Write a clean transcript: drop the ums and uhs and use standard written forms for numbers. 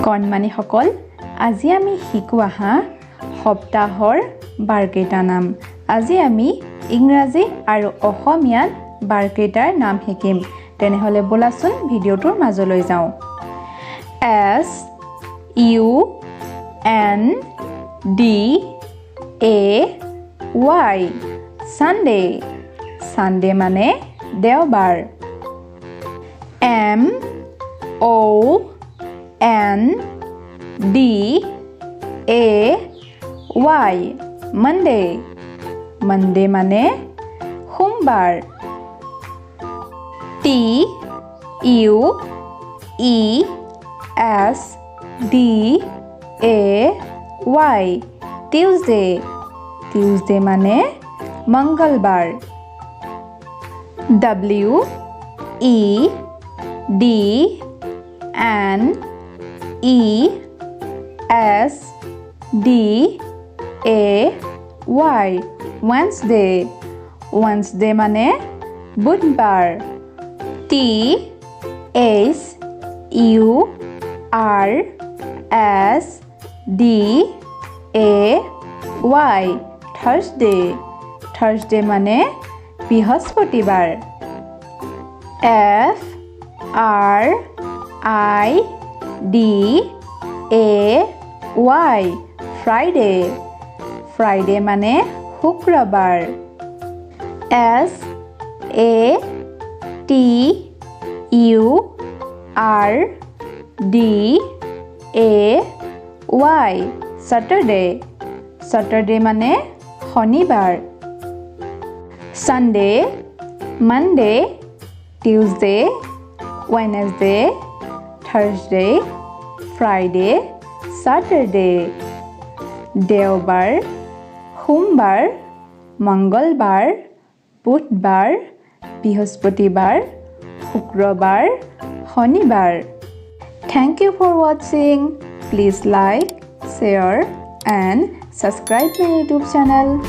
কণমানিসকল আজি আমি শিকো আহা সপ্তাহৰ বাৰকেইটা নাম আজি আমি ইংৰাজী আৰু অসমীয়াত বাৰকেইটাৰ নাম শিকিম তেনেহলে বলাচোন ভিডিওটোৰ মাজলৈ যাও S U N D A Y Sunday Sunday মানে দেওবাৰ M O N D A Y Monday Monday মানে সোমবাৰ T U E S D A Y Tuesday Tuesday মানে মঙ্গলবাৰ W E D N E S D A Y Wednesday Wednesday মানে বুধবাৰ T H U R S D A Y Thursday Thursday মানে বৃহস্পতিবাৰ F R I D A Y Friday Friday মানে শুক্ৰবাৰ S A T U R D A Y Saturday Saturday মানে শনিবাৰ Sunday Monday Tuesday Wednesday Thursday Friday Saturday দেওবাৰ সোমবাৰ মঙ্গলবাৰ বুধবাৰ বৃহস্পতিবাৰ শুক্ৰবাৰ শনিবাৰ Thank you for watching. Please like, share and subscribe my YouTube channel.